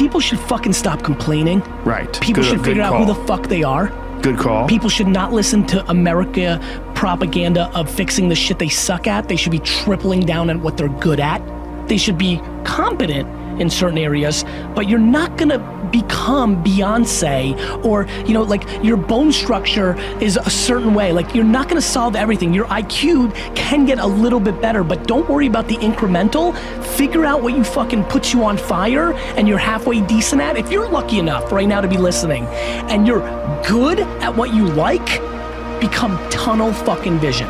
people should fucking stop complaining. Right. People should figure out who the fuck they are. Good call. People should not listen to America propaganda of fixing the shit they suck at. They should be tripling down on what they're good at. They should be competent in certain areas, but you're not gonna become Beyonce or, you know, like your bone structure is a certain way. Like you're not gonna solve everything. Your IQ can get a little bit better, but don't worry about the incremental. Figure out what you fucking puts you on fire and you're halfway decent at. If you're lucky enough right now to be listening and you're good at what you like, become tunnel fucking vision.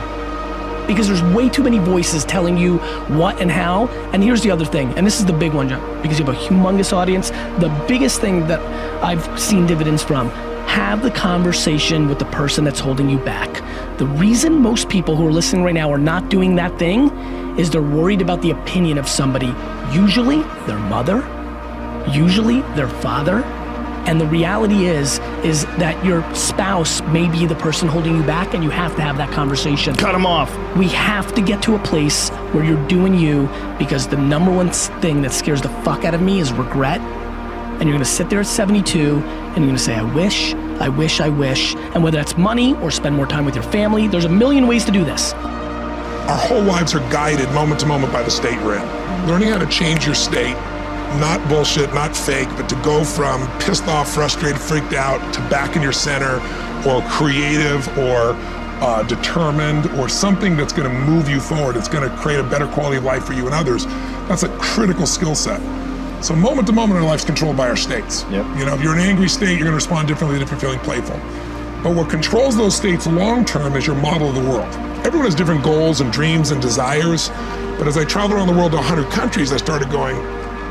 Because there's way too many voices telling you what and how. And here's the other thing, and this is the big one, John, because you have a humongous audience. The biggest thing that I've seen dividends from, have the conversation with the person that's holding you back. The reason most people who are listening right now are not doing that thing is they're worried about the opinion of somebody, usually their mother, usually their father. And the reality is that your spouse may be the person holding you back, and you have to have that conversation. Cut them off. We have to get to a place where you're doing you, because the number one thing that scares the fuck out of me is regret. And you're gonna sit there at 72 and you're gonna say, I wish, I wish, I wish. And whether that's money or spend more time with your family, there's a million ways to do this. Our whole lives are guided moment to moment by the state we're in. Learning how to change your state, not bullshit, not fake, but to go from pissed off, frustrated, freaked out to back in your center, or creative, or determined, or something that's gonna move you forward. It's gonna create a better quality of life for you and others. That's a critical skill set. So moment to moment in our life's controlled by our states. Yep. You know, if you're in an angry state, you're gonna respond differently than if you're feeling playful. But what controls those states long term is your model of the world. Everyone has different goals and dreams and desires, but as I traveled around the world to 100 countries, I started going,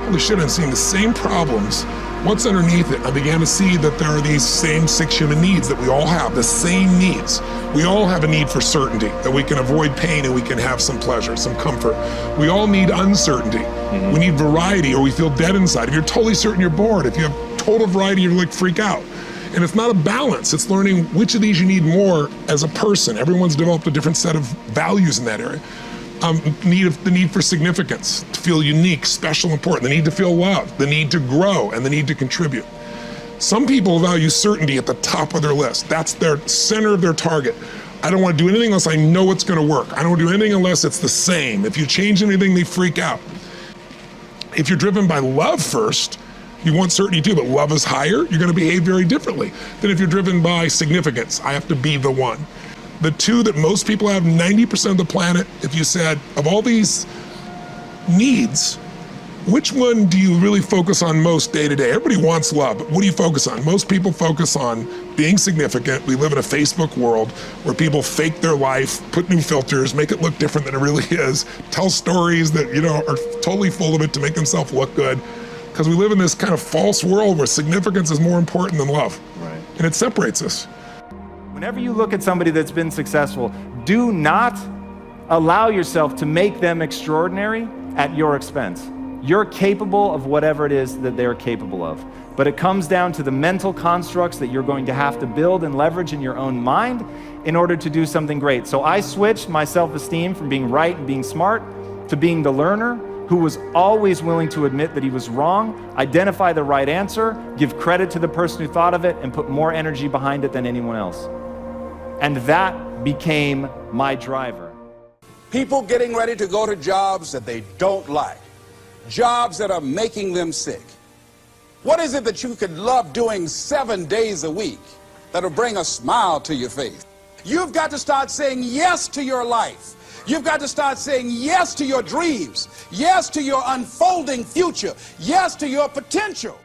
holy shit, I'm seeing the same problems. What's underneath it? I began to see that there are these same 6 human needs that we all have, the same needs. We all have a need for certainty, that we can avoid pain and we can have some pleasure, some comfort. We all need uncertainty. We need variety, or we feel dead inside. If you're totally certain, you're bored. If you have total variety, you're like freak out. And it's not a balance. It's learning which of these you need more as a person. Everyone's developed a different set of values in that area. The need for significance, to feel unique, special, important, the need to feel loved, the need to grow, and the need to contribute. Some people value certainty at the top of their list. That's their center of their target. I don't want to do anything unless I know it's going to work. I don't want to do anything unless it's the same. If you change anything, they freak out. If you're driven by love first, you want certainty too, but love is higher, you're going to behave very differently than if you're driven by significance. I have to be the one. The two that most people have, 90% of the planet, if you said, of all these needs, which one do you really focus on most day to day? Everybody wants love, but what do you focus on? Most people focus on being significant. We live in a Facebook world where people fake their life, put new filters, make it look different than it really is, tell stories that, you know, are totally full of it to make themselves look good. Because we live in this kind of false world where significance is more important than love. Right. And it separates us. Whenever you look at somebody that's been successful, do not allow yourself to make them extraordinary at your expense. You're capable of whatever it is that they're capable of. But it comes down to the mental constructs that you're going to have to build and leverage in your own mind in order to do something great. So I switched my self-esteem from being right and being smart to being the learner who was always willing to admit that he was wrong, identify the right answer, give credit to the person who thought of it, and put more energy behind it than anyone else. And that became my driver. People getting ready to go to jobs that they don't like, jobs that are making them sick. What is it that you could love doing 7 days a week that'll bring a smile to your face? You've got to start saying yes to your life. You've got to start saying yes to your dreams, yes to your unfolding future, yes to your potential.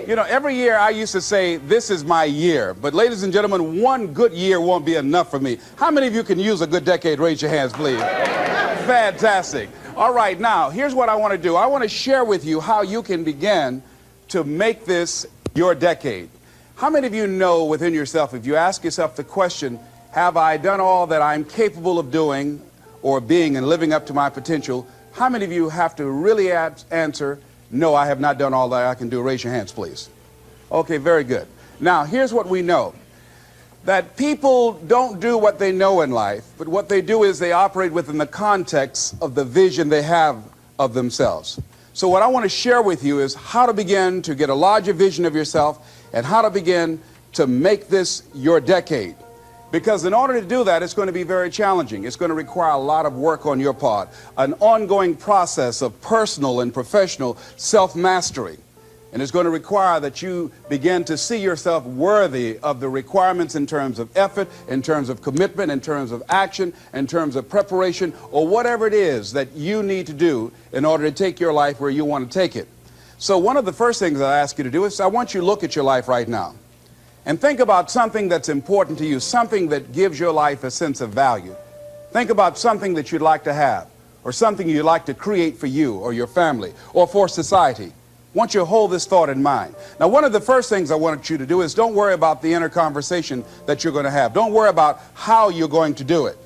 You know, every year I used to say, this is my year. But ladies and gentlemen, one good year won't be enough for me. How many of you can use a good decade? Raise your hands, please. Fantastic. All right, now, here's what I want to do. I want to share with you how you can begin to make this your decade. How many of you know within yourself, if you ask yourself the question, have I done all that I'm capable of doing or being and living up to my potential? How many of you have to really answer, no, I have not done all that I can do? Raise your hands, please. Okay, very good. Now, here's what we know. That people don't do what they know in life, but what they do is they operate within the context of the vision they have of themselves. So what I want to share with you is how to begin to get a larger vision of yourself and how to begin to make this your decade. Because in order to do that, it's going to be very challenging. It's going to require a lot of work on your part, an ongoing process of personal and professional self-mastery. And it's going to require that you begin to see yourself worthy of the requirements in terms of effort, in terms of commitment, in terms of action, in terms of preparation, or whatever it is that you need to do in order to take your life where you want to take it. So one of the first things I ask you to do is I want you to look at your life right now and think about something that's important to you, something that gives your life a sense of value. Think about something that you'd like to have, or something you'd like to create for you or your family or for society. I want you to hold this thought in mind. Now, one of the first things I want you to do is don't worry about the inner conversation that you're going to have. Don't worry about how you're going to do it.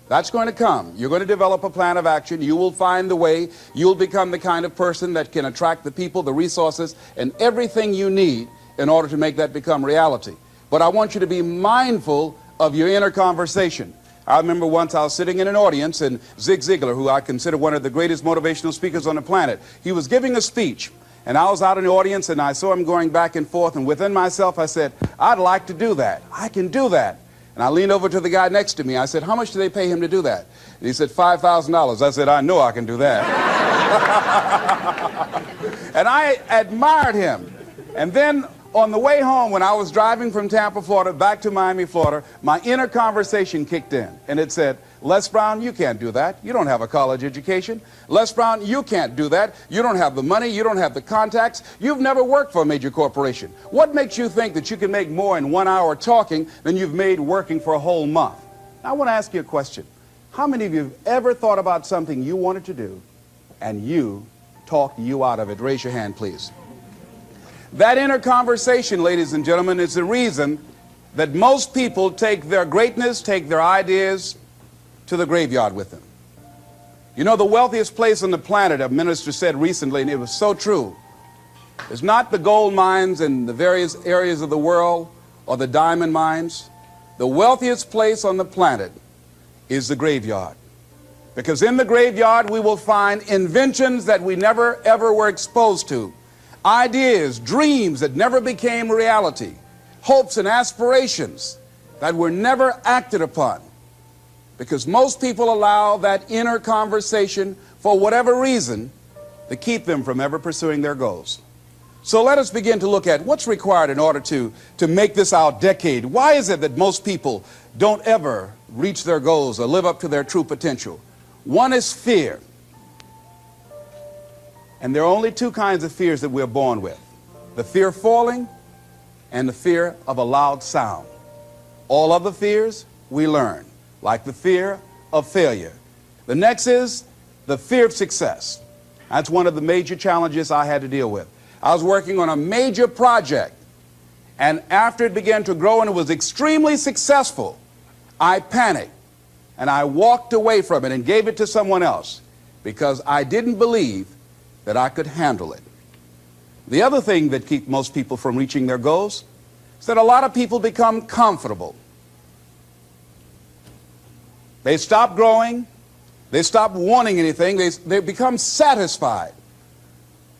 That's going to come. You're going to develop a plan of action. You will find the way. You'll become the kind of person that can attract the people, the resources, and everything you need in order to make that become reality. But I want you to be mindful of your inner conversation. I remember once I was sitting in an audience, and Zig Ziglar, who I consider one of the greatest motivational speakers on the planet, he was giving a speech. And I was out in the audience, and I saw him going back and forth, and within myself I said, I'd like to do that. I can do that. And I leaned over to the guy next to me. I said, how much do they pay him to do that? And he said, $5,000. I said, I know I can do that. And I admired him. And then on the way home, when I was driving from Tampa, Florida, back to Miami, Florida, my inner conversation kicked in. And it said, Les Brown, you can't do that. You don't have a college education. Les Brown, you can't do that. You don't have the money. You don't have the contacts. You've never worked for a major corporation. What makes you think that you can make more in 1 hour talking than you've made working for a whole month? Now, I want to ask you a question. How many of you have ever thought about something you wanted to do and you talked you out of it? Raise your hand, please. That inner conversation, ladies and gentlemen, is the reason that most people take their greatness, take their ideas to the graveyard with them. You know, the wealthiest place on the planet, a minister said recently, and it was so true, is not the gold mines in the various areas of the world or the diamond mines. The wealthiest place on the planet is the graveyard. Because in the graveyard we will find inventions that we never ever were exposed to, ideas, dreams that never became reality, hopes and aspirations that were never acted upon. Because most people allow that inner conversation, for whatever reason, to keep them from ever pursuing their goals. So let us begin to look at what's required in order to make this our decade. Why is it that most people don't ever reach their goals or live up to their true potential? One is fear. And there are only two kinds of fears that we're born with: the fear of falling and the fear of a loud sound. All other fears we learn, like the fear of failure. The next is the fear of success. That's one of the major challenges I had to deal with. I was working on a major project, and after it began to grow and it was extremely successful, I panicked and I walked away from it and gave it to someone else because I didn't believe that I could handle it. The other thing that keeps most people from reaching their goals is that a lot of people become comfortable. They stop growing. They stop wanting anything. They become satisfied.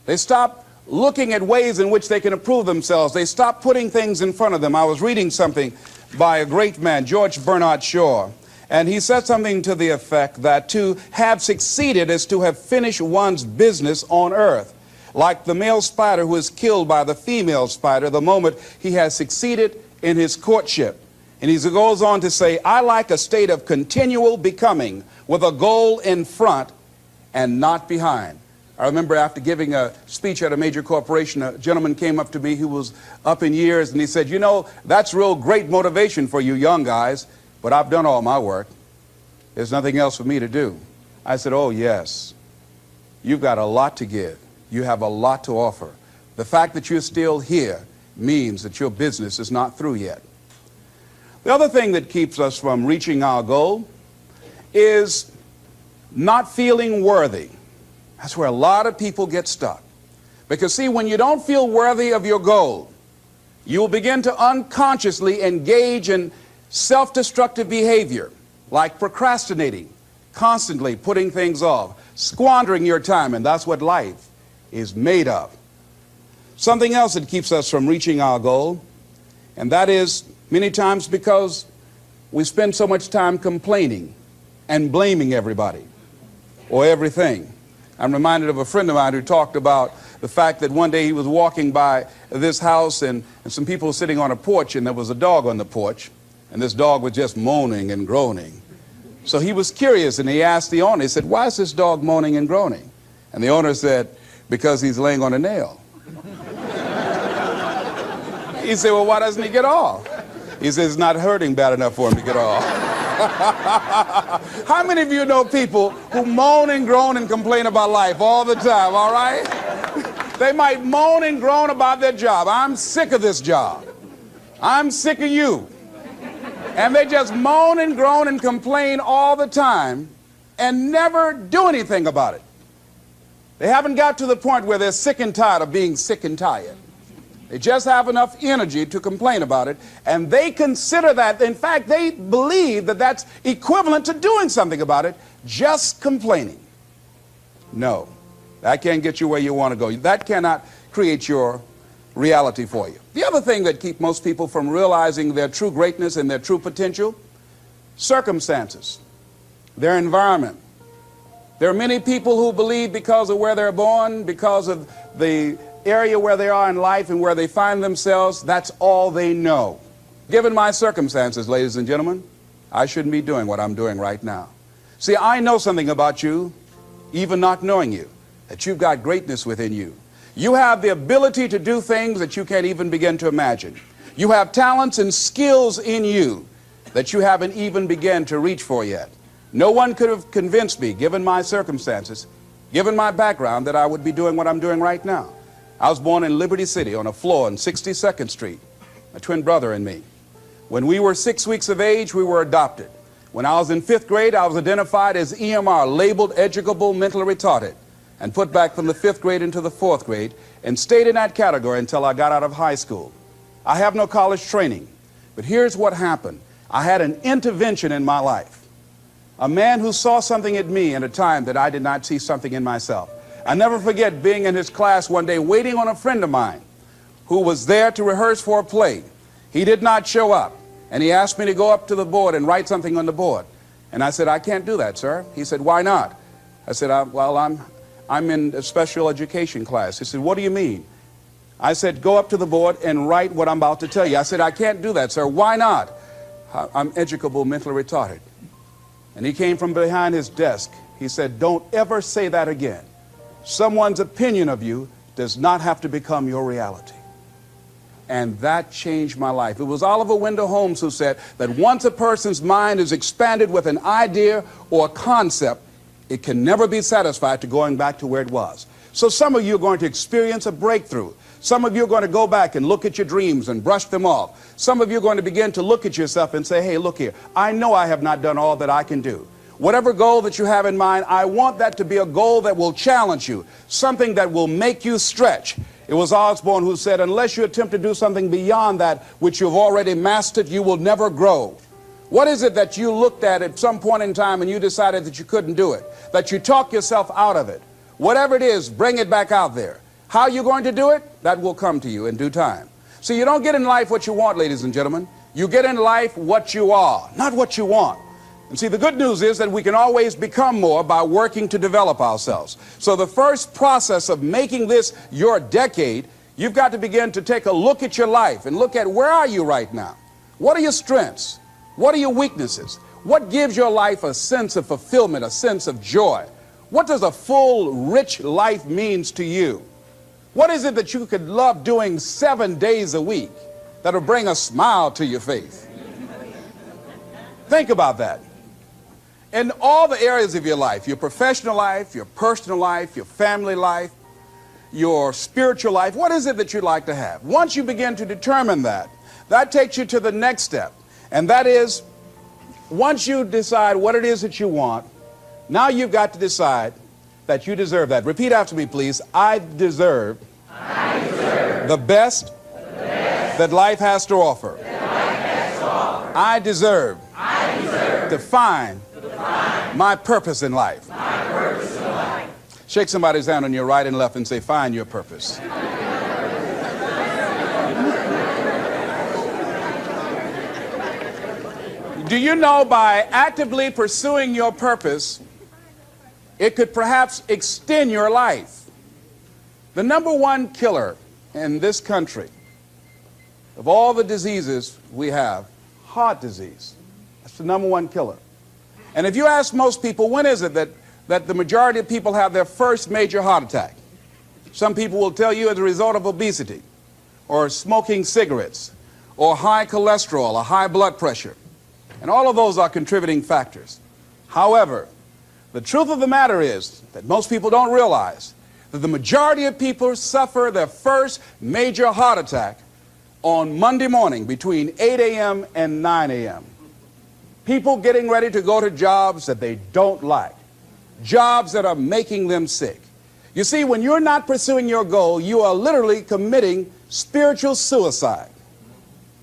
They stop looking at ways in which they can improve themselves. They stop putting things in front of them. I was reading something by a great man, George Bernard Shaw, and he said something to the effect that to have succeeded is to have finished one's business on earth, like the male spider who is killed by the female spider the moment he has succeeded in his courtship. And he goes on to say, I like a state of continual becoming with a goal in front and not behind. I remember after giving a speech at a major corporation, a gentleman came up to me who was up in years, and he said, you know, that's real great motivation for you young guys, but I've done all my work. There's nothing else for me to do. I said, oh yes, you've got a lot to give. You have a lot to offer. The fact that you're still here means that your business is not through yet. The other thing that keeps us from reaching our goal is not feeling worthy. That's where a lot of people get stuck. Because see, when you don't feel worthy of your goal, you will begin to unconsciously engage in self-destructive behavior, like procrastinating, constantly putting things off, squandering your time, and that's what life is made of. Something else that keeps us from reaching our goal, and that is many times because we spend so much time complaining and blaming everybody or everything. I'm reminded of a friend of mine who talked about the fact that one day he was walking by this house and some people were sitting on a porch, and there was a dog on the porch, and this dog was just moaning and groaning. So he was curious, and he asked the owner, he said, "Why is this dog moaning and groaning?" And the owner said, "Because he's laying on a nail." He said, "Well, why doesn't he get off?" He said, "It's not hurting bad enough for him to get off." How many of you know people who moan and groan and complain about life all the time, all right? They might moan and groan about their job. "I'm sick of this job. I'm sick of you." And they just moan and groan and complain all the time and never do anything about it. They haven't got to the point where they're sick and tired of being sick and tired. They just have enough energy to complain about it, and they consider that, in fact, they believe that that's equivalent to doing something about it, just complaining. No, that can't get you where you want to go. That cannot create your reality for you. The other thing that keeps most people from realizing their true greatness and their true potential, circumstances, their environment. There are many people who believe because of where they're born, because of the area where they are in life and where they find themselves, that's all they know. Given my circumstances, ladies and gentlemen, I shouldn't be doing what I'm doing right now. See, I know something about you, even not knowing you, that you've got greatness within you. You have the ability to do things that you can't even begin to imagine. You have talents and skills in you that you haven't even begun to reach for yet. No one could have convinced me, given my circumstances, given my background, that I would be doing what I'm doing right now. I was born in Liberty City on a floor on 62nd Street, my twin brother and me. When we were 6 weeks of age, we were adopted. When I was in 5th grade, I was identified as EMR, labeled educable mentally retarded, and put back from the 5th grade into the 4th grade, and stayed in that category until I got out of high school. I have no college training, but here's what happened. I had an intervention in my life. A man who saw something in me at a time that I did not see something in myself. I never forget being in his class one day waiting on a friend of mine who was there to rehearse for a play. He did not show up, and he asked me to go up to the board and write something on the board. And I said, "I can't do that, sir." He said, "Why not?" I said, "Well, I'm in a special education class." He said, "What do you mean?" I said, "Go up to the board and write what I'm about to tell you." I said, "I can't do that, sir." "Why not?" "I'm educable mentally retarded." And he came from behind his desk. He said, "Don't ever say that again. Someone's opinion of you does not have to become your reality." And that changed my life. It was Oliver Wendell Holmes who said that once a person's mind is expanded with an idea or a concept, it can never be satisfied to going back to where it was. So some of you are going to experience a breakthrough. Some of you are going to go back and look at your dreams and brush them off. Some of you are going to begin to look at yourself and say, "Hey, look here, I know I have not done all that I can do." Whatever goal that you have in mind, I want that to be a goal that will challenge you, something that will make you stretch. It was Osborne who said, unless you attempt to do something beyond that which you've already mastered, you will never grow. What is it that you looked at some point in time and you decided that you couldn't do it, that you talk yourself out of it? Whatever it is, bring it back out there. How are you going to do it? That will come to you in due time. So you don't get in life what you want, ladies and gentlemen. You get in life what you are, not what you want. And see, the good news is that we can always become more by working to develop ourselves. So the first process of making this your decade, you've got to begin to take a look at your life and look at where are you right now? What are your strengths? What are your weaknesses? What gives your life a sense of fulfillment, a sense of joy? What does a full, rich life means to you? What is it that you could love doing 7 days a week that'll bring a smile to your face? Think about that. In all the areas of your life, your professional life, your personal life, your family life, your spiritual life, what is it that you'd like to have? Once you begin to determine that, that takes you to the next step. And that is, once you decide what it is that you want, now you've got to decide that you deserve that. Repeat after me, please. I deserve the best that life has to offer. I deserve to find my purpose in life. Shake somebody's hand on your right and left and say, find your purpose. Do you know by actively pursuing your purpose, it could perhaps extend your life? The number one killer in this country of all the diseases we have, heart disease. That's the number one killer. And if you ask most people, when is it that the majority of people have their first major heart attack? Some people will tell you as a result of obesity, or smoking cigarettes, or high cholesterol, or high blood pressure. And all of those are contributing factors. However, the truth of the matter is that most people don't realize that the majority of people suffer their first major heart attack on Monday morning between 8 a.m. and 9 a.m. People getting ready to go to jobs that they don't like, jobs that are making them sick. You see, when you're not pursuing your goal, you are literally committing spiritual suicide.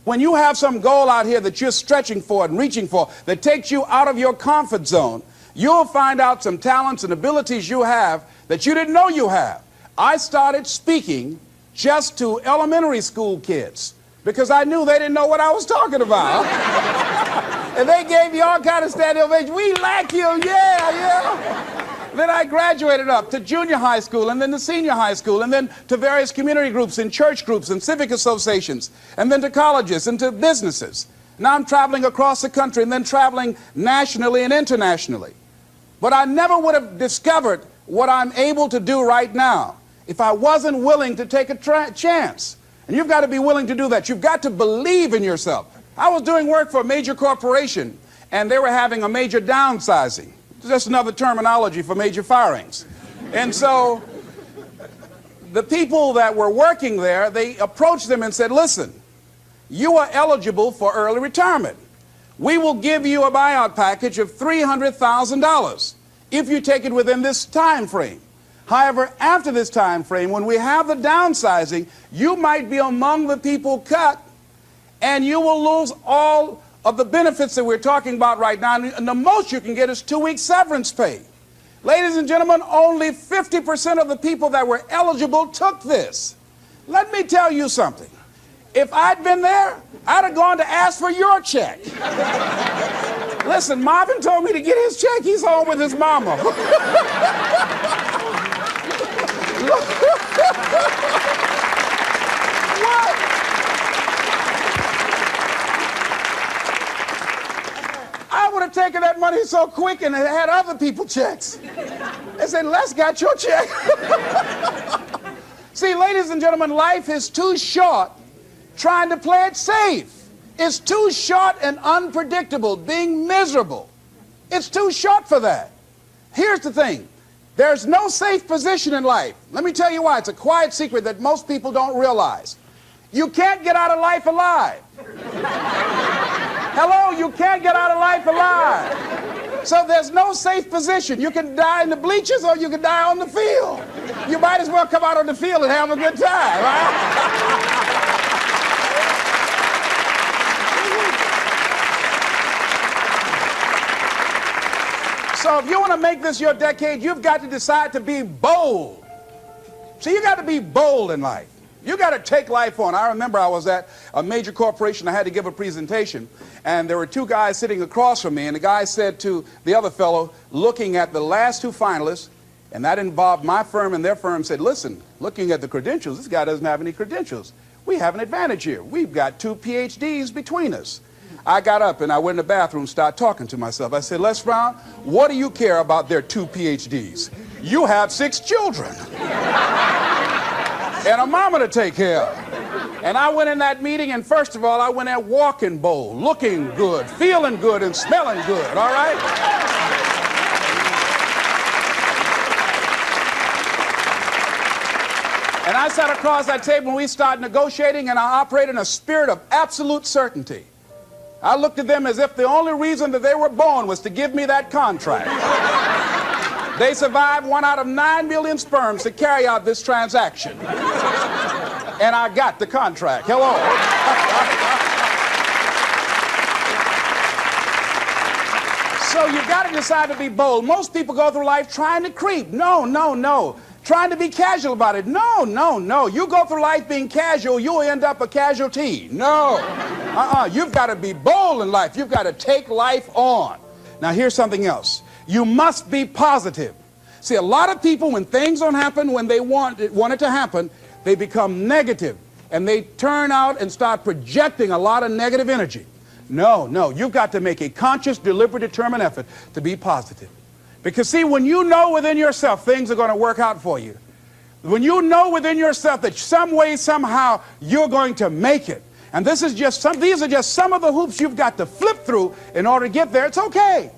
When you have some goal out here that you're stretching for and reaching for that takes you out of your comfort zone, you'll find out some talents and abilities you have that you didn't know you have. I started speaking just to elementary school kids because I knew they didn't know what I was talking about. And they gave me all kind of standing ovation. We like you, yeah. Then I graduated up to junior high school and then to senior high school and then to various community groups and church groups and civic associations and then to colleges and to businesses. Now I'm traveling across the country and then traveling nationally and internationally. But I never would have discovered what I'm able to do right now if I wasn't willing to take a chance. And you've got to be willing to do that. You've got to believe in yourself. I was doing work for a major corporation and they were having a major downsizing. Just another terminology for major firings. And so the people that were working there, they approached them and said, listen, you are eligible for early retirement. We will give you a buyout package of $300,000 if you take it within this time frame. However, after this time frame, when we have the downsizing, you might be among the people cut and you will lose all of the benefits that we're talking about right now, and the most you can get is 2 weeks severance pay. Ladies and gentlemen, only 50% of the people that were eligible took this. Let me tell you something. If I'd been there, I'd have gone to ask for your check. Listen, Marvin told me to get his check. He's home with his mama. What? I would have taken that money so quick and had other people checks. And said, Les got your check. See, ladies and gentlemen, life is too short trying to play it safe. It's too short and unpredictable, being miserable. It's too short for that. Here's the thing. There's no safe position in life. Let me tell you why. It's a quiet secret that most people don't realize. You can't get out of life alive. Hello, you can't get out of life alive. So there's no safe position. You can die in the bleachers or you can die on the field. You might as well come out on the field and have a good time, right? So if you want to make this your decade, you've got to decide to be bold. See, you got to be bold in life. You got to take life on. I remember I was at a major corporation. I had to give a presentation, and there were two guys sitting across from me, and the guy said to the other fellow, looking at the last two finalists, and that involved my firm and their firm, said, listen, looking at the credentials, this guy doesn't have any credentials. We have an advantage here. We've got 2 PhDs between us. I got up and I went in the bathroom and started talking to myself. I said, Les Brown, what do you care about their 2 PhDs? You have 6 children and a mama to take care of. And I went in that meeting, and first of all, I went there walking bold, looking good, feeling good, and smelling good, all right? And I sat across that table and we started negotiating, and I operated in a spirit of absolute certainty. I looked at them as if the only reason that they were born was to give me that contract. They survived 1 out of 9 million sperms to carry out this transaction. And I got the contract. Hello. So you've got to decide to be bold. Most people go through life trying to creep. No, no, no. Trying to be casual about it. No, no, no. You go through life being casual, you'll end up a casualty. No. You've got to be bold in life. You've got to take life on. Now here's something else. You must be positive. See, a lot of people, when things don't happen when they want it to happen, they become negative. And they turn out and start projecting a lot of negative energy. No, no. You've got to make a conscious, deliberate, determined effort to be positive. Because see, when you know within yourself things are going to work out for you, when you know within yourself that some way, somehow, you're going to make it, and these are just some of the hoops you've got to flip through in order to get there, it's okay.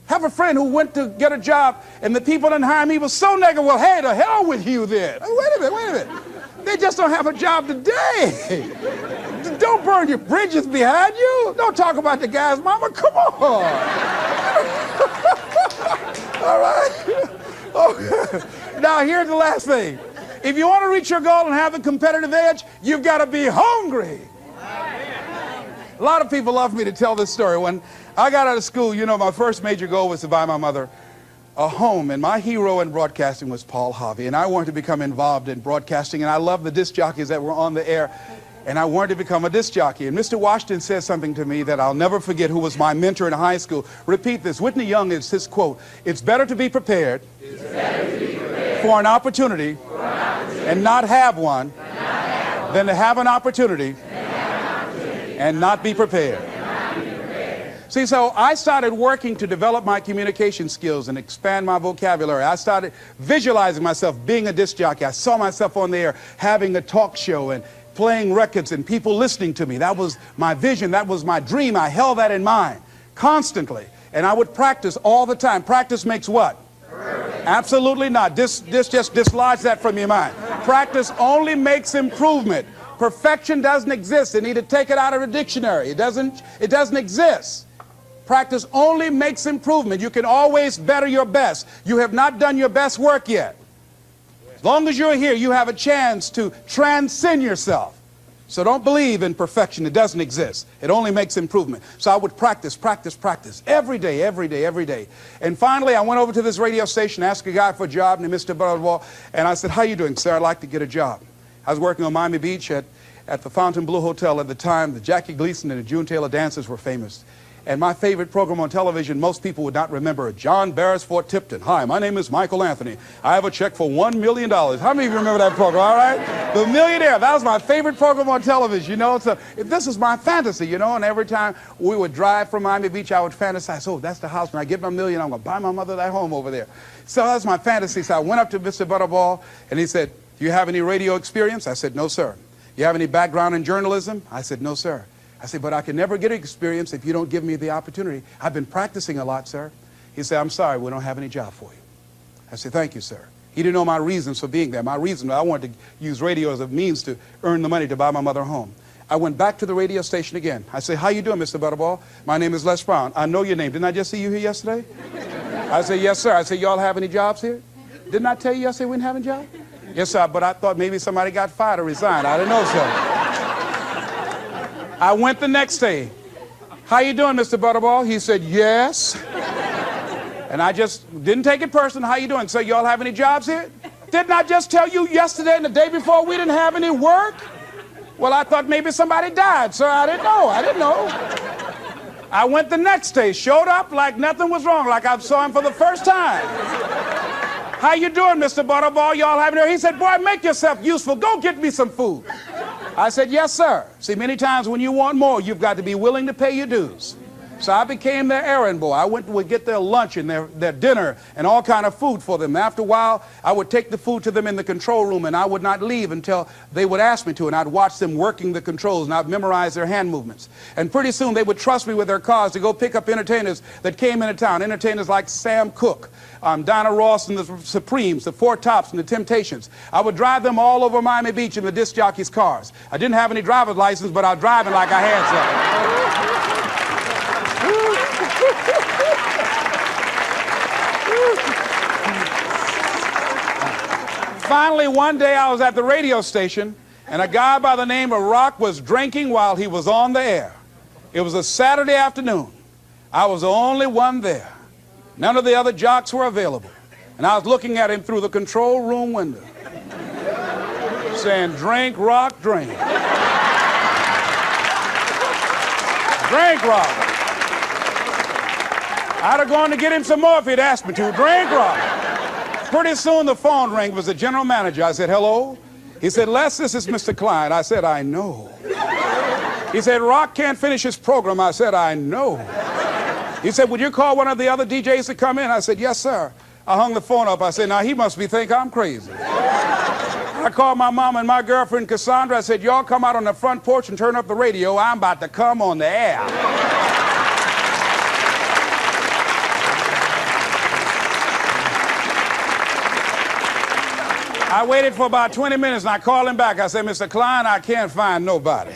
Have a friend who went to get a job, and the people didn't hire him. He was so negative. Well, hey, to hell with you then. Wait a minute. They just don't have a job today. Don't burn your bridges behind you. Don't talk about the guy's mama. Come on. All right? Okay. Now, here's the last thing. If you want to reach your goal and have a competitive edge, you've got to be hungry. A lot of people love me to tell this story. When I got out of school, you know, my first major goal was to buy my mother a home, and my hero in broadcasting was Paul Harvey, and I wanted to become involved in broadcasting, and I loved the disc jockeys that were on the air, and I wanted to become a disc jockey. And Mr. Washington said something to me that I'll never forget, who was my mentor in high school. Repeat this. Whitney Young is his quote. It's better to be prepared, for an opportunity, and not have one, than to have an opportunity and not be prepared. See, so I started working to develop my communication skills and expand my vocabulary. I started visualizing myself being a disc jockey. I saw myself on the air having a talk show and playing records and people listening to me. That was my vision. That was my dream. I held that in mind constantly. And I would practice all the time. Practice makes what? Absolutely not. Just dislodge that from your mind. Practice only makes improvement. Perfection doesn't exist. They need to take it out of the dictionary. It doesn't exist. Practice only makes improvement. You can always better your best. You have not done your best work yet. As long as you're here, you have a chance to transcend yourself. So don't believe in perfection. It doesn't exist. It only makes improvement. So I would practice every day. And finally, I went over to this radio station, asked a guy for a job named Mr. Butterwall, and I said, how you doing, sir? I'd like to get a job. I was working on Miami Beach at the Fontainebleau Hotel at the time. The Jackie Gleason and the June Taylor dancers were famous. And my favorite program on television, most people would not remember, John Beresford Tipton. Hi, my name is Michael Anthony. I have a check for $1 million. How many of you remember that program, all right? The Millionaire, that was my favorite program on television, you know. So this is my fantasy, you know, and every time we would drive from Miami Beach, I would fantasize, oh, that's the house. When I get my million, I'm going to buy my mother that home over there. So that's my fantasy. So I went up to Mr. Butterball, and he said, do you have any radio experience? I said, no, sir. You have any background in journalism? I said, no, sir. I said, but I can never get experience if you don't give me the opportunity. I've been practicing a lot, sir. He said, I'm sorry, we don't have any job for you. I said, thank you, sir. He didn't know my reasons for being there. My reason, I wanted to use radio as a means to earn the money to buy my mother a home. I went back to the radio station again. I said, how you doing, Mr. Butterball? My name is Les Brown. I know your name. Didn't I just see you here yesterday? I said, yes, sir. I said, y'all have any jobs here? Didn't I tell you yesterday we didn't have any jobs? Yes, sir, but I thought maybe somebody got fired or resigned. I didn't know, sir. I went the next day. How you doing, Mr. Butterball? He said, yes. And I just didn't take it personal. How you doing? So y'all have any jobs here? Didn't I just tell you yesterday and the day before we didn't have any work? Well, I thought maybe somebody died, sir. I didn't know. I went the next day, showed up like nothing was wrong, like I saw him for the first time. How you doing, Mr. Butterball? Y'all having here? He said, boy, make yourself useful. Go get me some food. I said, yes, sir. See, many times when you want more, you've got to be willing to pay your dues. So I became their errand boy. I would get their lunch and their dinner and all kind of food for them. After a while, I would take the food to them in the control room, and I would not leave until they would ask me to, and I'd watch them working the controls, and I'd memorize their hand movements. And pretty soon, they would trust me with their cars to go pick up entertainers that came into town, entertainers like Sam Cooke, Donna Ross and the Supremes, the Four Tops and the Temptations. I would drive them all over Miami Beach in the disc jockeys' cars. I didn't have any driver's license, but I was driving like I had some. Finally, one day I was at the radio station, and a guy by the name of Rock was drinking while he was on the air. It was a Saturday afternoon. I was the only one there. None of the other jocks were available. And I was looking at him through the control room window, saying, drink, rock, drink. Drink, rock. I'd have gone to get him some more if he'd asked me to. Drink, rock. Pretty soon the phone rang. It was the general manager. I said, hello? He said, Les, this is Mr. Klein. I said, I know. He said, Rock can't finish his program. I said, I know. He said, would you call one of the other DJs to come in? I said, yes, sir. I hung the phone up. I said, now he must think I'm crazy. I called my mom and my girlfriend, Cassandra. I said, y'all come out on the front porch and turn up the radio. I'm about to come on the air. I waited for about 20 minutes and I called him back. I said, Mr. Klein, I can't find nobody.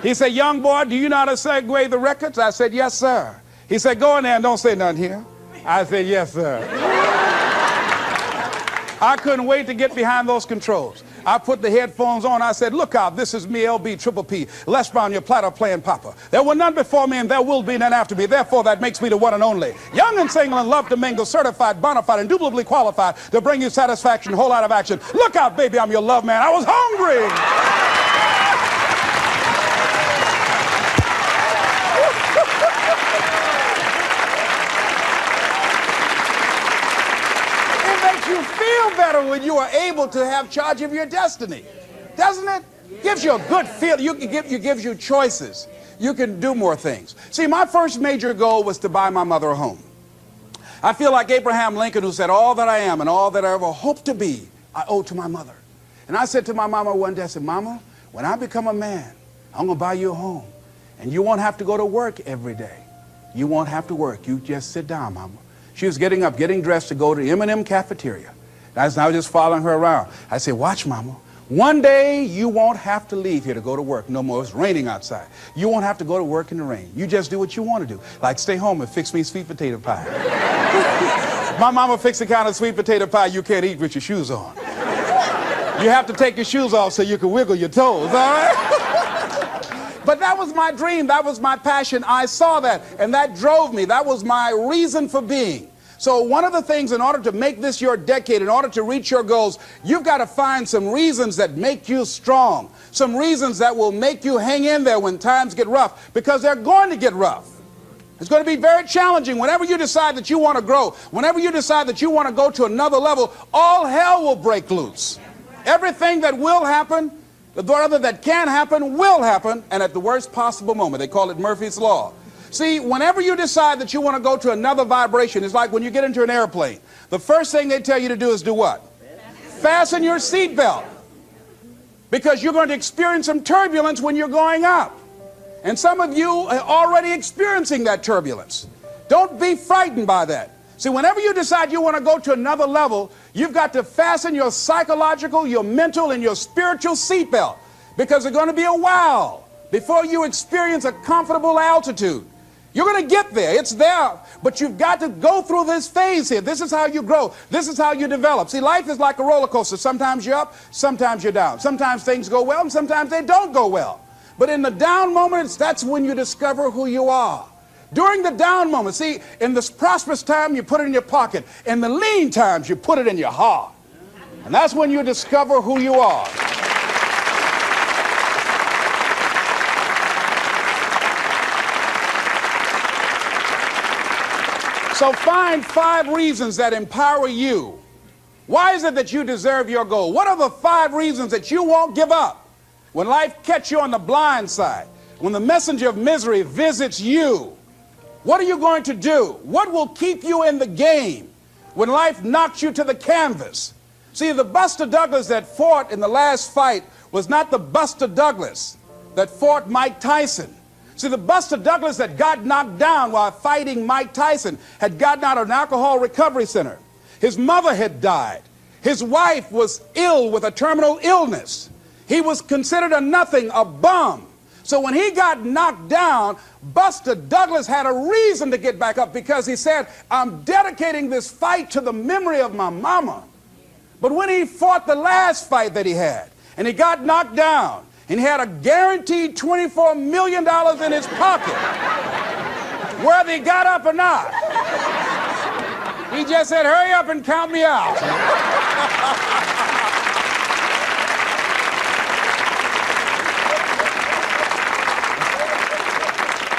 He said, young boy, do you know how to segue the records? I said, yes, sir. He said, go in there and don't say nothing here. I said, yes, sir. I couldn't wait to get behind those controls. I put the headphones on. I said, look out, this is me, LB, Triple P, Les Brown, your platter playing papa. There were none before me and there will be none after me. Therefore, that makes me the one and only. Young and single and love to mingle, certified, bona fide, indubitably qualified to bring you satisfaction, whole lot of action. Look out, baby, I'm your love man. I was hungry. Better when you are able to have charge of your destiny, doesn't it? Gives you a good feel. Gives you choices. You can do more things. See, my first major goal was to buy my mother a home. I feel like Abraham Lincoln, who said, all that I am and all that I ever hope to be, I owe to my mother. And I said to my mama one day, I said, Mama, when I become a man, I'm going to buy you a home. And you won't have to go to work every day. You won't have to work. You just sit down, Mama. She was getting up, getting dressed to go to the M&M cafeteria. I was just following her around. I said, watch, Mama. One day you won't have to leave here to go to work no more. It's raining outside. You won't have to go to work in the rain. You just do what you want to do. Like stay home and fix me sweet potato pie. My mama fixed the kind of sweet potato pie you can't eat with your shoes on. You have to take your shoes off so you can wiggle your toes, all right? But that was my dream. That was my passion. I saw that, and that drove me. That was my reason for being. So one of the things, in order to make this your decade, in order to reach your goals, you've got to find some reasons that make you strong, some reasons that will make you hang in there when times get rough, because they're going to get rough. It's going to be very challenging. Whenever you decide that you want to grow, whenever you decide that you want to go to another level, all hell will break loose. Everything that will happen, rather that can happen, will happen, and at the worst possible moment. They call it Murphy's Law. See, whenever you decide that you want to go to another vibration, it's like when you get into an airplane. The first thing they tell you to do is do what? Fasten your seatbelt. Because you're going to experience some turbulence when you're going up. And some of you are already experiencing that turbulence. Don't be frightened by that. See, whenever you decide you want to go to another level, you've got to fasten your psychological, your mental, and your spiritual seatbelt. Because it's going to be a while before you experience a comfortable altitude. You're going to get there. It's there. But you've got to go through this phase here. This is how you grow. This is how you develop. See, life is like a roller coaster. Sometimes you're up, sometimes you're down. Sometimes things go well, and sometimes they don't go well. But in the down moments, that's when you discover who you are. During the down moments, see, in this prosperous time, you put it in your pocket. In the lean times, you put it in your heart. And that's when you discover who you are. So find 5 reasons that empower you. Why is it that you deserve your goal? What are the 5 reasons that you won't give up? When life catches you on the blind side, when the messenger of misery visits you, what are you going to do? What will keep you in the game when life knocks you to the canvas? See, the Buster Douglas that fought in the last fight was not the Buster Douglas that fought Mike Tyson. See, the Buster Douglas that got knocked down while fighting Mike Tyson had gotten out of an alcohol recovery center. His mother had died. His wife was ill with a terminal illness. He was considered a nothing, a bum. So when he got knocked down, Buster Douglas had a reason to get back up, because he said, I'm dedicating this fight to the memory of my mama. But when he fought the last fight that he had, and he got knocked down, and he had a guaranteed $24 million in his pocket, whether he got up or not. He just said, hurry up and count me out.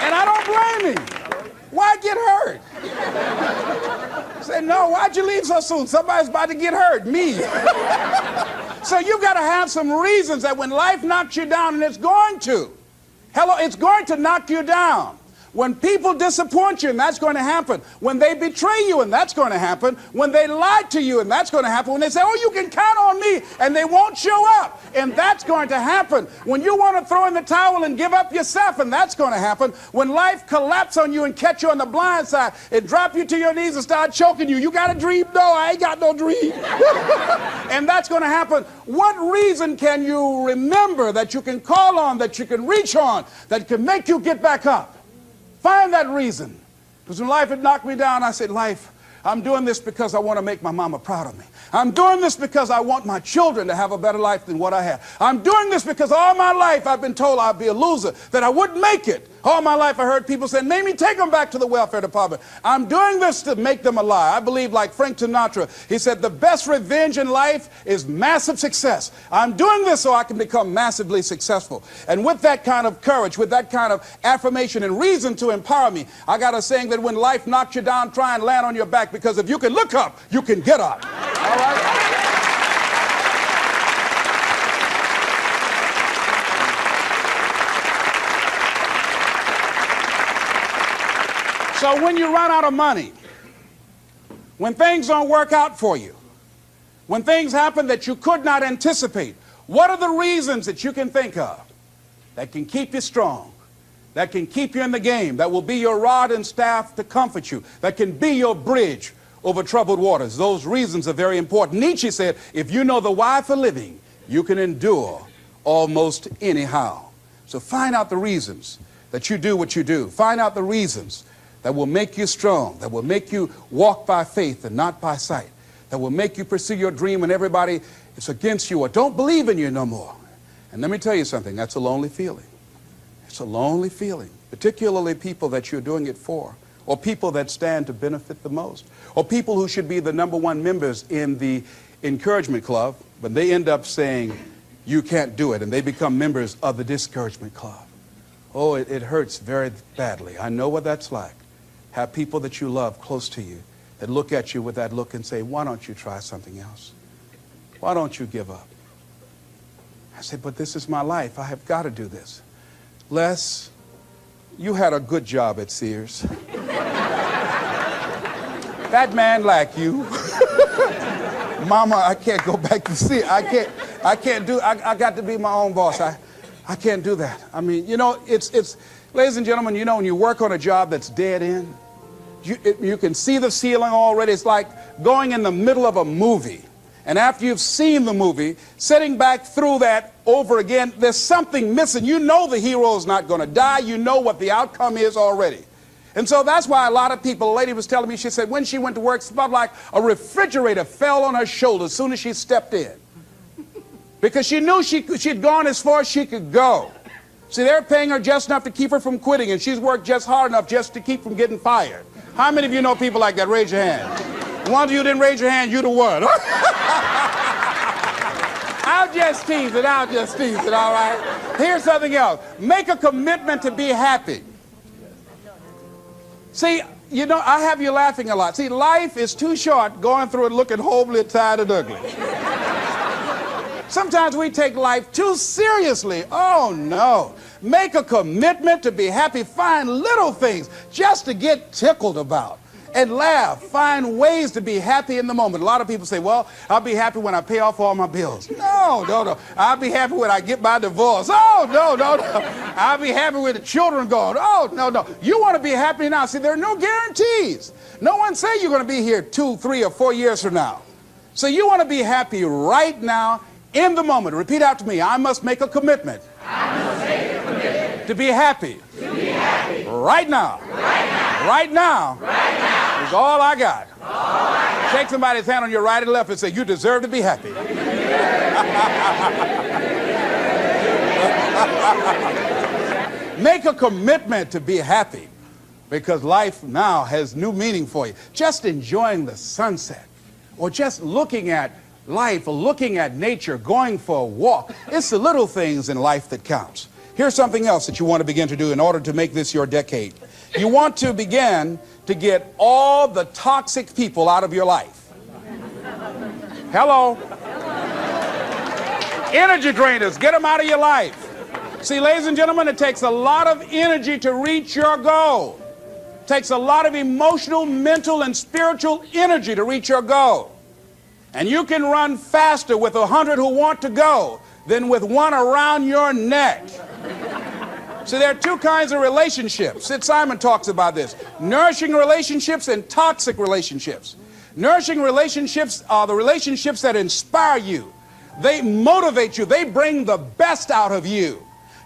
And I don't blame him. Why get hurt? I said, no, why'd you leave so soon? Somebody's about to get hurt, me. So you've got to have some reasons that when life knocks you down, and it's going to. Hello, it's going to knock you down. When people disappoint you, and that's going to happen. When they betray you, and that's going to happen. When they lie to you, and that's going to happen. When they say, oh, you can count on me, and they won't show up, and that's going to happen. When you want to throw in the towel and give up yourself, and that's going to happen. When life collapses on you and catch you on the blind side, and drop you to your knees and start choking you. You got a dream? No, I ain't got no dream. And that's going to happen. What reason can you remember that you can call on, that you can reach on, that can make you get back up? Find that reason. Because when life had knocked me down, I said, life, I'm doing this because I want to make my mama proud of me. I'm doing this because I want my children to have a better life than what I have. I'm doing this because all my life I've been told I'd be a loser, that I wouldn't make it. All my life I heard people say, maybe take them back to the welfare department. I'm doing this to make them a lie. I believe like Frank Sinatra, he said, the best revenge in life is massive success. I'm doing this so I can become massively successful. And with that kind of courage, with that kind of affirmation and reason to empower me, I got a saying that when life knocks you down, try and land on your back, because if you can look up, you can get up. All right? So when you run out of money, when things don't work out for you, when things happen that you could not anticipate, what are the reasons that you can think of that can keep you strong, that can keep you in the game, that will be your rod and staff to comfort you, that can be your bridge over troubled waters? Those reasons are very important. Nietzsche said, if you know the why for living, you can endure almost anyhow. So find out the reasons that you do what you do. Find out the reasons that will make you strong, that will make you walk by faith and not by sight, that will make you pursue your dream when everybody is against you or don't believe in you no more. And let me tell you something, that's a lonely feeling. It's a lonely feeling, particularly people that you're doing it for, or people that stand to benefit the most, or people who should be the #1 members in the encouragement club, but they end up saying, you can't do it, and they become members of the discouragement club. Oh, it hurts very badly. I know what that's like. Have people that you love close to you that look at you with that look and say, why don't you try something else? Why don't you give up? I say, but this is my life. I have got to do this. Les, you had a good job at Sears. That man like you. Mama, I can't go back to Sears. I got to be my own boss. I can't do that. I mean, you know, it's ladies and gentlemen, you know, when you work on a job that's dead end, you can see the ceiling already. It's like going in the middle of a movie. And after you've seen the movie, sitting back through that over again, there's something missing. You know the hero is not going to die. You know what the outcome is already. And so that's why a lot of people, a lady was telling me, she said when she went to work, it's about like a refrigerator fell on her shoulder as soon as she stepped in. Because she knew she'd gone as far as she could go. See, they're paying her just enough to keep her from quitting, and she's worked just hard enough just to keep from getting fired. How many of you know people like that? Raise your hand. One of you didn't raise your hand, you the one. I'll just tease it, all right? Here's something else. Make a commitment to be happy. See, you know, I have you laughing a lot. See, life is too short going through it looking homely, tired, and ugly. Sometimes we take life too seriously. Oh, no. Make a commitment to be happy. Find little things just to get tickled about and laugh. Find ways to be happy in the moment. A lot of people say, well, I'll be happy when I pay off all my bills. No. I'll be happy when I get my divorce. Oh, no. I'll be happy with the children gone. Oh, no. You want to be happy now. See, there are no guarantees. No one say you're going to be here 2, 3, or 4 years from now. So you want to be happy right now, in the moment. Repeat after me. I must make a commitment. I must make a commitment. To be happy. To be happy. Right now. Right now. Right now. Right now. Is all I got. All I got. Shake somebody's hand on your right and left and say, you deserve to be happy. Make a commitment to be happy. because life now has new meaning for you. Just enjoying the sunset, or just looking at life, or looking at nature, going for a walk. It's the little things in life that counts. Here's something else that you want to begin to do in order to make this your decade. You want to begin to get all the toxic people out of your life. Hello? Energy drainers, get them out of your life. See, ladies and gentlemen, it takes a lot of energy to reach your goal. It takes a lot of emotional, mental, and spiritual energy to reach your goal. And you can run faster with 100 who want to go than with one around your neck. See, there are two kinds of relationships. Sid Simon talks about this. Nourishing relationships and toxic relationships. Nourishing relationships are the relationships that inspire you. They motivate you. They bring the best out of you.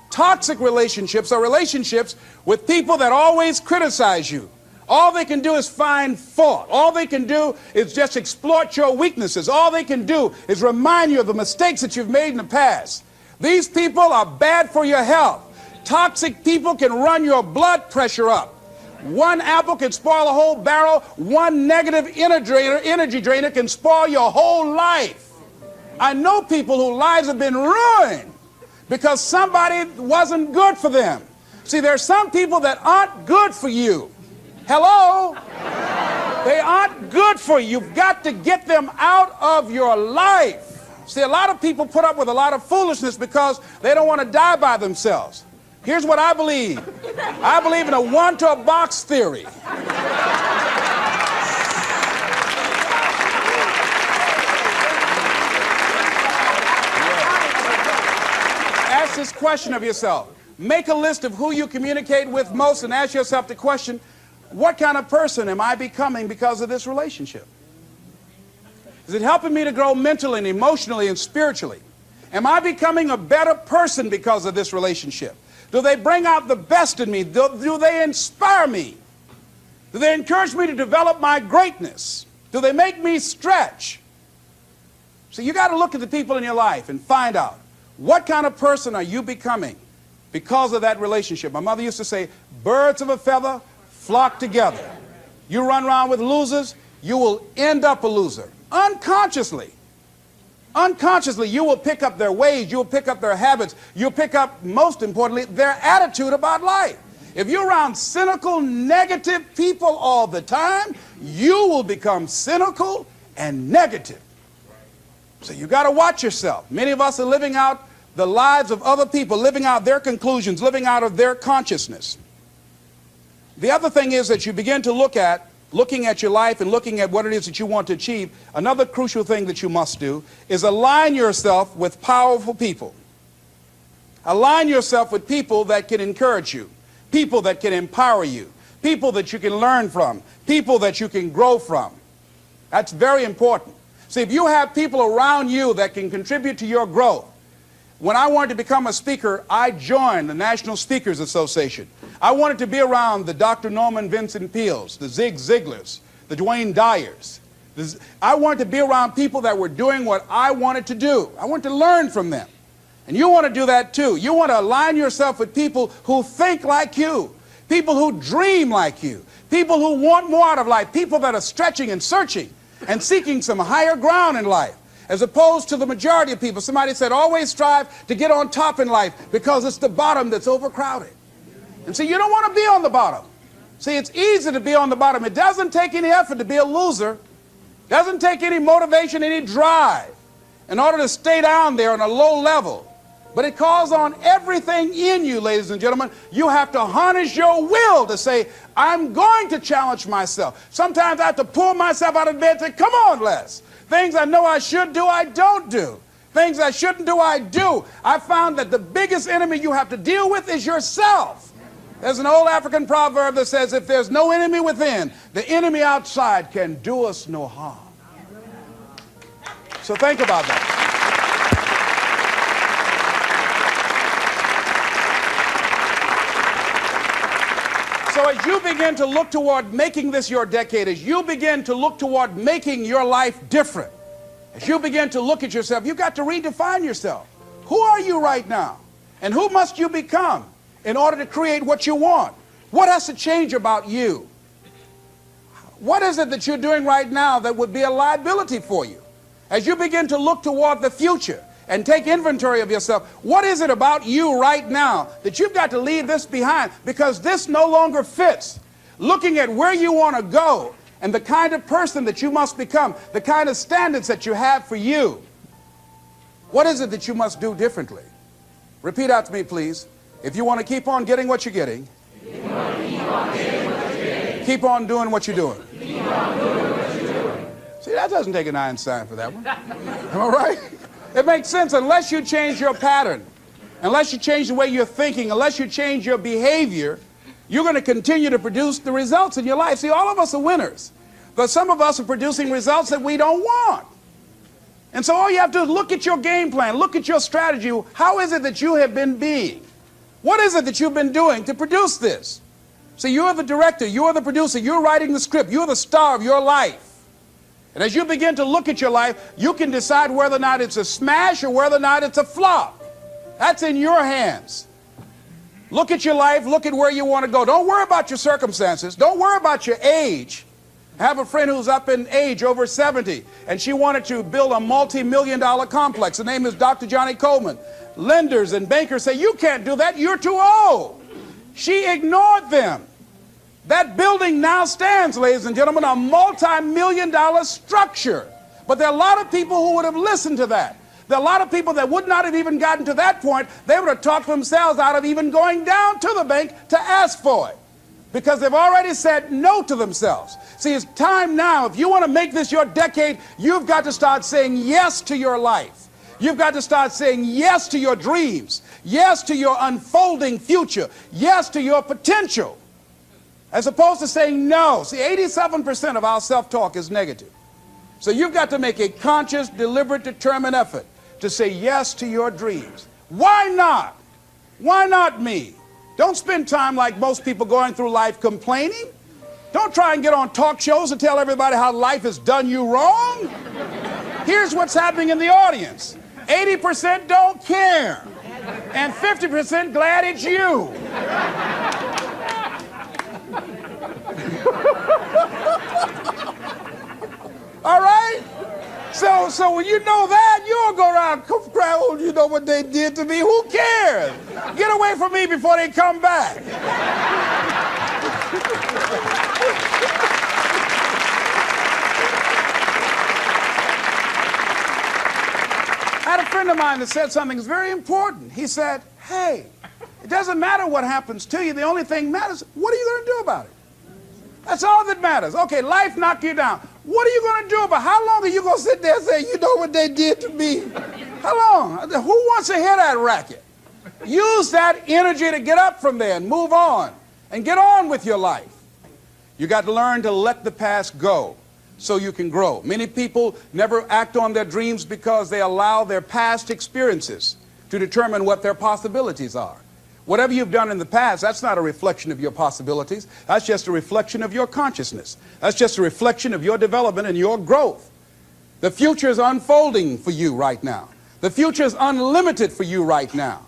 Toxic relationships are relationships with people that always criticize you. All they can do is find fault. All they can do is just exploit your weaknesses. All they can do is remind you of the mistakes that you've made in the past. These people are bad for your health. Toxic people can run your blood pressure up. One apple can spoil a whole barrel. One negative energy drainer can spoil your whole life. I know people whose lives have been ruined because somebody wasn't good for them. See, there are some people that aren't good for you. Hello? They aren't good for you. You've got to get them out of your life. See, a lot of people put up with a lot of foolishness because they don't want to die by themselves. Here's what I believe. I believe in a one-to-a-box theory. Ask this question of yourself. Make a list of who you communicate with most and ask yourself the question, what kind of person am I becoming because of this relationship? Is it helping me to grow mentally and emotionally and spiritually? Am I becoming a better person because of this relationship? Do they bring out the best in me? Do they inspire me? Do they encourage me to develop my greatness? Do they make me stretch? So you got to look at the people in your life and find out what kind of person are you becoming because of that relationship. My mother used to say, birds of a feather flock together. You run around with losers, you will end up a loser. Unconsciously. Unconsciously, you will pick up their ways, you will pick up their habits, you'll pick up, most importantly, their attitude about life. If you're around cynical, negative people all the time, you will become cynical and negative. So you got to watch yourself. Many of us are living out the lives of other people, living out their conclusions, living out of their consciousness. The other thing is that you begin to looking at your life and looking at what it is that you want to achieve. Another crucial thing that you must do is align yourself with powerful people. Align yourself with people that can encourage you, people that can empower you, people that you can learn from, people that you can grow from. That's very important. See, if you have people around you that can contribute to your growth. When I wanted to become a speaker, I joined the National Speakers Association. I wanted to be around the Dr. Norman Vincent Peales, the Zig Ziglars, the Dwayne Dyers. I wanted to be around people that were doing what I wanted to do. I wanted to learn from them. And you want to do that too. You want to align yourself with people who think like you, people who dream like you, people who want more out of life, people that are stretching and searching and seeking some higher ground in life. As opposed to the majority of people. Somebody said, always strive to get on top in life because it's the bottom that's overcrowded. And see, you don't want to be on the bottom. See, it's easy to be on the bottom. It doesn't take any effort to be a loser. It doesn't take any motivation, any drive in order to stay down there on a low level. But it calls on everything in you, ladies and gentlemen. You have to harness your will to say, I'm going to challenge myself. Sometimes I have to pull myself out of bed and say, come on, Les. Things I know I should do, I don't do. Things I shouldn't do, I do. I found that the biggest enemy you have to deal with is yourself. There's an old African proverb that says, if there's no enemy within, the enemy outside can do us no harm. So think about that. So as you begin to look toward making this your decade, as you begin to look toward making your life different, as you begin to look at yourself, you've got to redefine yourself. Who are you right now? And who must you become in order to create what you want? What has to change about you? What is it that you're doing right now that would be a liability for you? As you begin to look toward the future and take inventory of yourself, what is it about you right now that you've got to leave this behind because this no longer fits? Looking at where you want to go and the kind of person that you must become, the kind of standards that you have for you. What is it that you must do differently? Repeat out to me, please. If you want to keep on getting what you're getting, keep on doing what you're doing. See, that doesn't take an Einstein for that one. Am I right? It makes sense unless you change your pattern, unless you change the way you're thinking, unless you change your behavior, you're going to continue to produce the results in your life. See, all of us are winners, but some of us are producing results that we don't want. And so all you have to do is look at your game plan, look at your strategy. How is it that you have been being? What is it that you've been doing to produce this? See, you're the director, you're the producer, you're writing the script, you're the star of your life. And as you begin to look at your life, you can decide whether or not it's a smash or whether or not it's a flop. That's in your hands. Look at your life, look at where you want to go. Don't worry about your circumstances. Don't worry about your age. I have a friend who's up in age, over 70, and she wanted to build a multi-million-dollar complex. The name is Dr. Johnny Coleman. Lenders and bankers say, you can't do that, you're too old. She ignored them. That building now stands, ladies and gentlemen, a multi-million-dollar structure. But there are a lot of people who would have listened to that. There are a lot of people that would not have even gotten to that point. They would have talked themselves out of even going down to the bank to ask for it, because they've already said no to themselves. See, it's time now. If you want to make this your decade, you've got to start saying yes to your life. You've got to start saying yes to your dreams, yes to your unfolding future, yes to your potential, as opposed to saying no. See, 87% of our self-talk is negative. So you've got to make a conscious, deliberate, determined effort to say yes to your dreams. Why not? Why not me? Don't spend time like most people going through life complaining. Don't try and get on talk shows and tell everybody how life has done you wrong. Here's what's happening in the audience. 80% don't care, and 50% glad it's you. All right? So when you know that, you'll go around cry, oh, you know what they did to me? Who cares? Get away from me before they come back. I had a friend of mine that said something that's very important. He said, hey, it doesn't matter what happens to you. The only thing matters, what are you going to do about it? That's all that matters. Okay, life knocked you down. What are you going to do about it? How long are you going to sit there and say, you know what they did to me? How long? Who wants to hear that racket? Use that energy to get up from there and move on and get on with your life. You got to learn to let the past go so you can grow. Many people never act on their dreams because they allow their past experiences to determine what their possibilities are. Whatever you've done in the past, that's not a reflection of your possibilities. That's just a reflection of your consciousness. That's just a reflection of your development and your growth. The future is unfolding for you right now. The future is unlimited for you right now.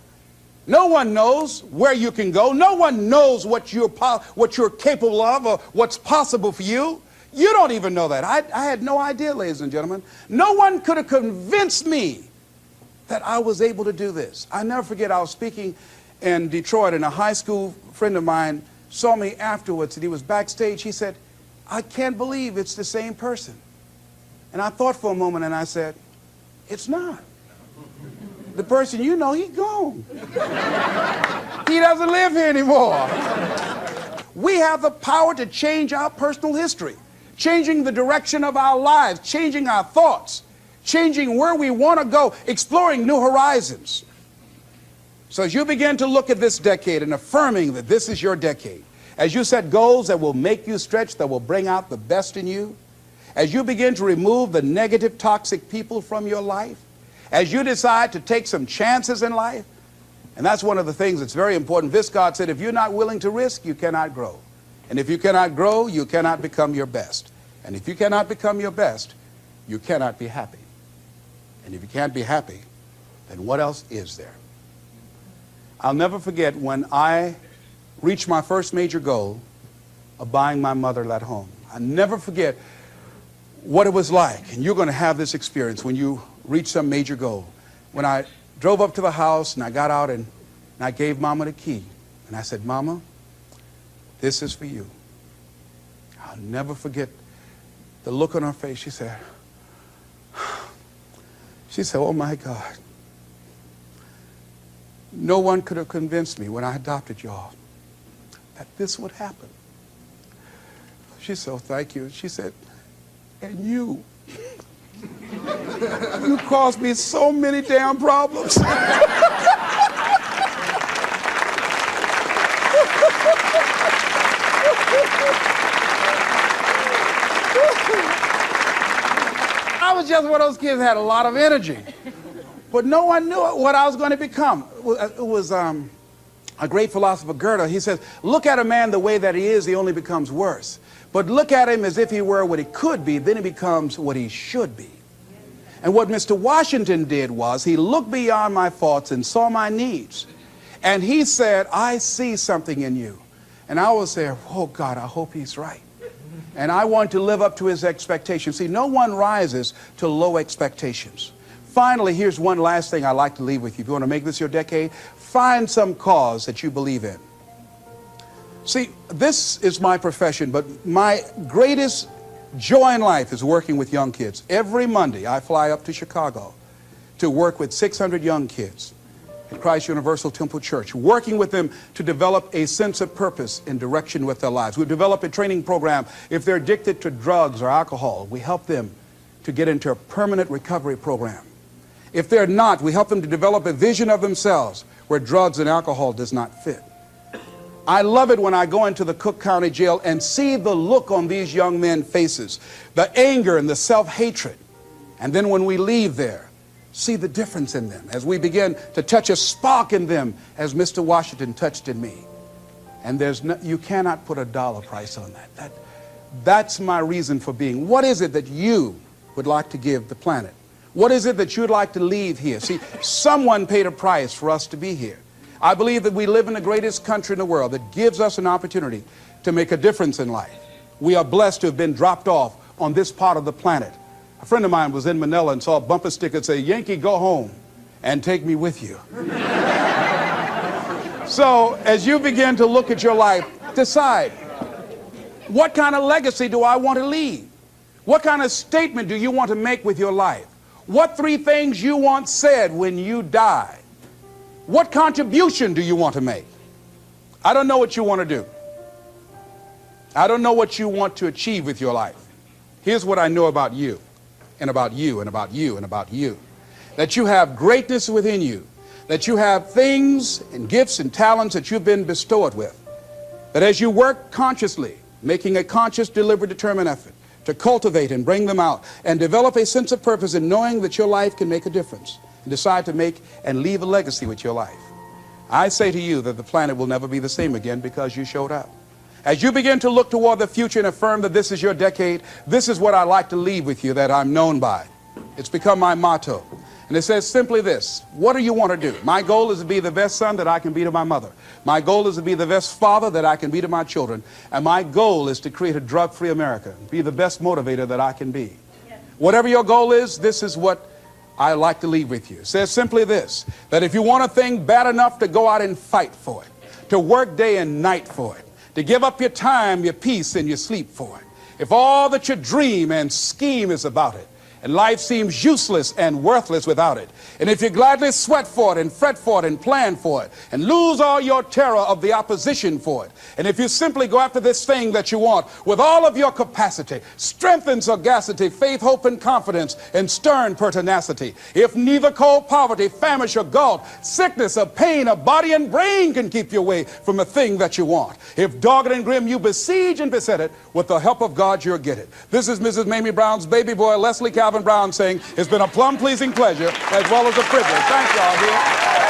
No one knows where you can go. No one knows what you're capable of or what's possible for you. You don't even know that. I had no idea, ladies and gentlemen. No one could have convinced me that I was able to do this. I never forget, I was speaking in Detroit, and a high school friend of mine saw me afterwards, and he was backstage. He said, I can't believe it's the same person. And I thought for a moment, and I said, it's not. The person you know, he's gone. He doesn't live here anymore. We have the power to change our personal history, changing the direction of our lives, changing our thoughts, changing where we want to go, exploring new horizons. So as you begin to look at this decade and affirming that this is your decade, as you set goals that will make you stretch, that will bring out the best in you, as you begin to remove the negative, toxic people from your life, as you decide to take some chances in life, and that's one of the things that's very important. Viscott said, if you're not willing to risk, you cannot grow. And if you cannot grow, you cannot become your best. And if you cannot become your best, you cannot be happy. And if you can't be happy, then what else is there? I'll never forget when I reach my first major goal of buying my mother that home. I never forget what it was like, and you're going to have this experience when you reach some major goal. When I drove up to the house and I got out and I gave Mama the key, and I said, Mama, this is for you. I'll never forget the look on her face. She said, oh my God. No one could have convinced me when I adopted y'all that this would happen. She said, oh, thank you. She said, and you caused me so many damn problems. I was just one of those kids that had a lot of energy. But no one knew what I was going to become. It was a great philosopher, Goethe. He says, look at a man the way that he is, he only becomes worse. But look at him as if he were what he could be, then he becomes what he should be. And what Mr. Washington did was he looked beyond my faults and saw my needs. And he said, I see something in you. And I was there, oh God, I hope he's right. And I want to live up to his expectations. See, no one rises to low expectations. Finally, here's one last thing I'd like to leave with you. If you want to make this your decade, find some cause that you believe in. See, this is my profession, but my greatest joy in life is working with young kids. Every Monday, I fly up to Chicago to work with 600 young kids at Christ Universal Temple Church, working with them to develop a sense of purpose and direction with their lives. We develop a training program. If they're addicted to drugs or alcohol, we help them to get into a permanent recovery program. If they're not, we help them to develop a vision of themselves where drugs and alcohol does not fit. I love it when I go into the Cook County Jail and see the look on these young men's faces, the anger and the self-hatred. And then when we leave there, see the difference in them as we begin to touch a spark in them as Mr. Washington touched in me. And you cannot put a dollar price on that. That's my reason for being. What is it that you would like to give the planet? What is it that you'd like to leave here? See, someone paid a price for us to be here. I believe that we live in the greatest country in the world that gives us an opportunity to make a difference in life. We are blessed to have been dropped off on this part of the planet. A friend of mine was in Manila and saw a bumper sticker that said, Yankee, go home and take me with you. So as you begin to look at your life, decide, what kind of legacy do I want to leave? What kind of statement do you want to make with your life? What 3 things you want said when you die? What contribution do you want to make? I don't know what you want to do. I don't know what you want to achieve with your life. Here's what I know about you, and about you, and about you, and about you. That you have greatness within you. That you have things and gifts and talents that you've been bestowed with. That as you work consciously, making a conscious, deliberate, determined effort to cultivate and bring them out and develop a sense of purpose in knowing that your life can make a difference and decide to make and leave a legacy with your life. I say to you that the planet will never be the same again because you showed up. As you begin to look toward the future and affirm that this is your decade, this is what I like to leave with you that I'm known by. It's become my motto. And it says simply this: what do you want to do? My goal is to be the best son that I can be to my mother. My goal is to be the best father that I can be to my children. And my goal is to create a drug-free America, be the best motivator that I can be. Yes. Whatever your goal is, this is what I like to leave with you. It says simply this, that if you want a thing bad enough to go out and fight for it, to work day and night for it, to give up your time, your peace, and your sleep for it, if all that you dream and scheme is about it, and life seems useless and worthless without it, and if you gladly sweat for it and fret for it and plan for it and lose all your terror of the opposition for it, and if you simply go after this thing that you want with all of your capacity, strength and sagacity, faith, hope, and confidence, and stern pertinacity, if neither cold poverty, famish, or gulf, sickness, or pain, of body and brain can keep you away from a thing that you want, if dogged and grim you besiege and beset it, with the help of God you'll get it. This is Mrs. Mamie Brown's baby boy, Leslie Calvin Brown, saying it's been a plum-pleasing pleasure as well as a privilege. Thank y'all here.